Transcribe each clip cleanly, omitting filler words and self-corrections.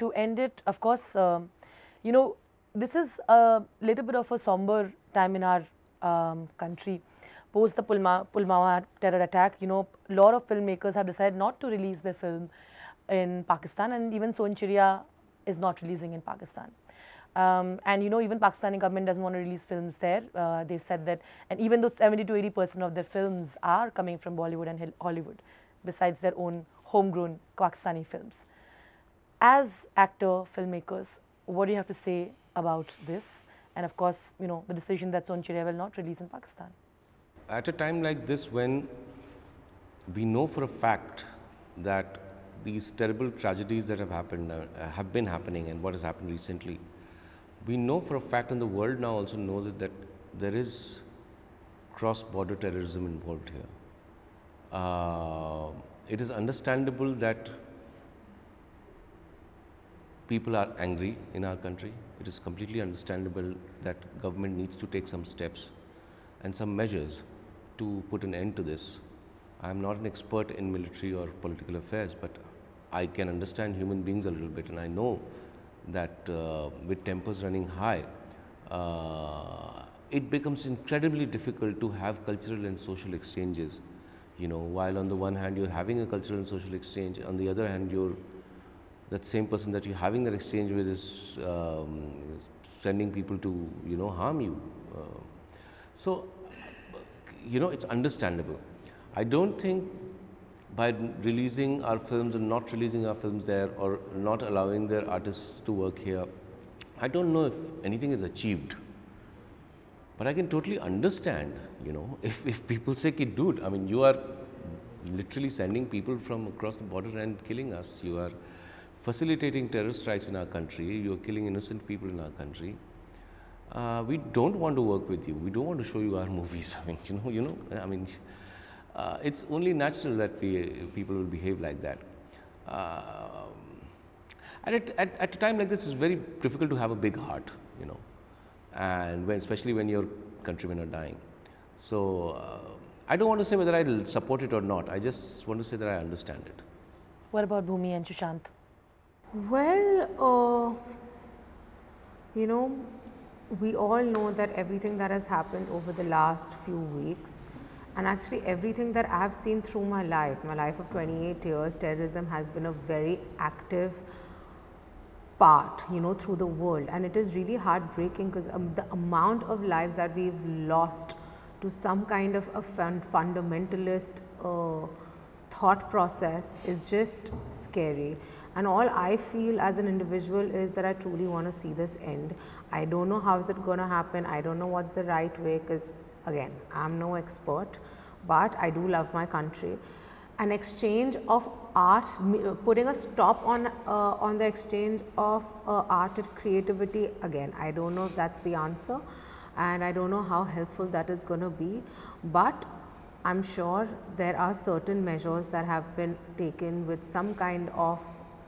To end it, of course, you know, this is a little bit of a somber time in our country. Post the Pulwama terror attack, you know, a lot of filmmakers have decided not to release their film in Pakistan, and even Sonchiriya is not releasing in Pakistan. And you know, even Pakistani government doesn't want to release films there. They've said that, and even though 70 to 80% of their films are coming from Bollywood and Hollywood, besides their own homegrown Pakistani films. As actor, filmmakers, what do you have to say about this? And of course, you know, the decision that Sonchiriya will not release in Pakistan. At a time like this, when we know for a fact that these terrible tragedies that have happened, have been happening, and what has happened recently, we know for a fact, and the world now also knows it, that there is cross-border terrorism involved here. It is understandable that people are angry in our country. It is completely understandable that government needs to take some steps and some measures to put an end to this. I am not an expert in military or political affairs, but I can understand human beings a little bit, and I know that with tempers running high, it becomes incredibly difficult to have cultural and social exchanges. You know, while on the one hand you're having a cultural and social exchange, on the other hand that same person that you're having that exchange with is sending people to, you know, harm you. So, you know, it's understandable. I don't think by releasing our films and not releasing our films there, or not allowing their artists to work here, I don't know if anything is achieved. But I can totally understand, you know, if people say, "Ki, dude, I mean, you are literally sending people from across the border and killing us. You are facilitating terrorist strikes in our country. You are killing innocent people in our country. We don't want to work with you. We don't want to show you our movies." I mean, I mean, it's only natural that people will behave like that. At a time like this, it's very difficult to have a big heart, you know, and especially when your countrymen are dying. So I don't want to say whether I'll support it or not. I just want to say that I understand it. What about Bhumi and Sushant? Well, you know, we all know that everything that has happened over the last few weeks, and actually everything that I've seen through my life of 28 years, terrorism has been a very active part, you know, through the world. And it is really heartbreaking because the amount of lives that we've lost to some kind of a fundamentalist thought process is just scary. And all I feel as an individual is that I truly want to see this end. I don't know how is it going to happen. I don't know what's the right way, because again, I'm no expert, but I do love my country. An exchange of art, putting a stop on the exchange of art and creativity, again, I don't know if that's the answer, and I don't know how helpful that is going to be, but I'm sure there are certain measures that have been taken with some kind of,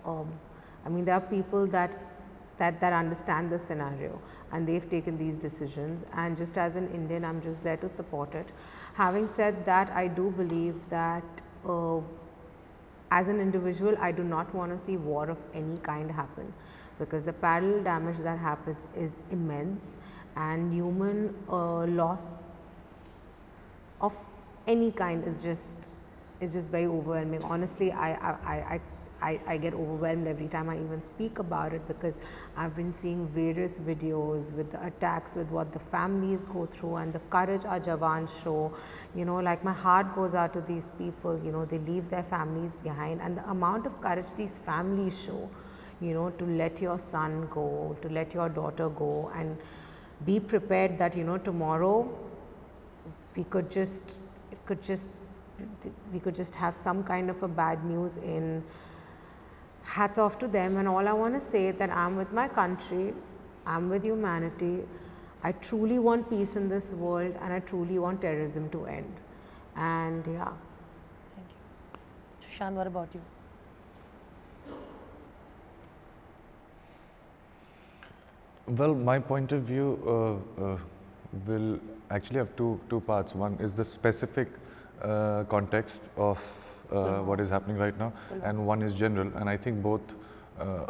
I mean, there are people that understand the scenario, and they've taken these decisions, and just as an Indian, I'm just there to support it. Having said that, I do believe that as an individual, I do not want to see war of any kind happen, because the parallel damage that happens is immense, and human loss of any kind is just very overwhelming. Honestly, I get overwhelmed every time I even speak about it, because I've been seeing various videos with the attacks, with what the families go through, and the courage our Jawans show. You know, like, my heart goes out to these people. You know, they leave their families behind, and the amount of courage these families show, you know, to let your son go, to let your daughter go, and be prepared that, you know, tomorrow we could just have some kind of a bad news in. Hats off to them. And all I want to say is that I'm with my country, I'm with humanity. I truly want peace in this world, and I truly want terrorism to end. And yeah. Thank you. Sushant, what about you? Well, my point of view will actually have two parts. One is the specific context of what is happening right now, and one is general, and I think both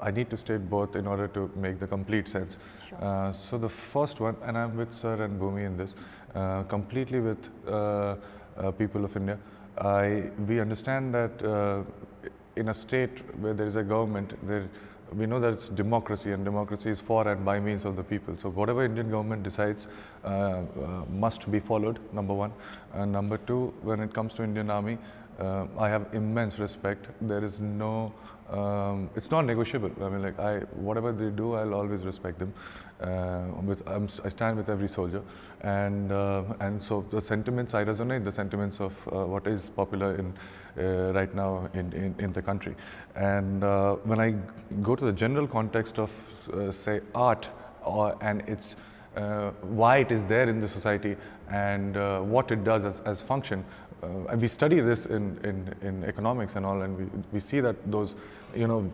I need to state both in order to make the complete sense. Sure. So the first one, and I'm with Sir and Bhumi in this, completely with people of India. We understand that in a state where there is a government, we know that it's democracy, and democracy is for and by means of the people. So whatever Indian government decides must be followed, number one. And number two, when it comes to Indian Army, I have immense respect. There is no, it's not negotiable. I mean, like whatever they do, I'll always respect them. I stand with every soldier, and so the sentiments, I resonate the sentiments of what is popular in right now in the country. And when I go to the general context of say art, and its why it is there in the society, and what it does as function. And we study this in economics and all, and we see that those, you know,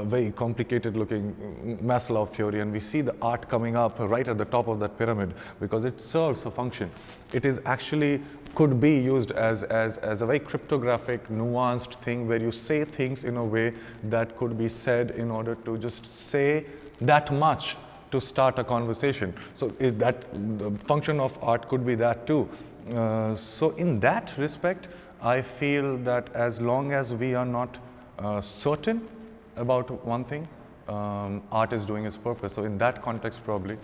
very complicated looking Maslow theory, and we see the art coming up right at the top of that pyramid because it serves a function. It is actually could be used as a very cryptographic, nuanced thing where you say things in a way that could be said in order to just say that much to start a conversation. So is that the function of art could be that too. So in that respect, I feel that as long as we are not certain about one thing, art is doing its purpose. So in that context, probably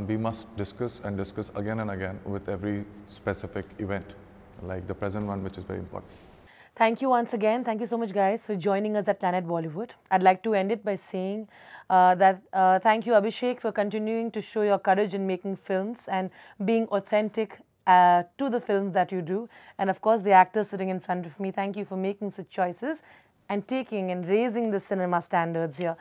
we must discuss and discuss again and again with every specific event, like the present one, which is very important. Thank you once again. Thank you so much, guys, for joining us at Planet Bollywood. I'd like to end it by saying that thank you, Abhishek, for continuing to show your courage in making films and being authentic to the films that you do. And of course, the actors sitting in front of me, thank you for making such choices and taking and raising the cinema standards here.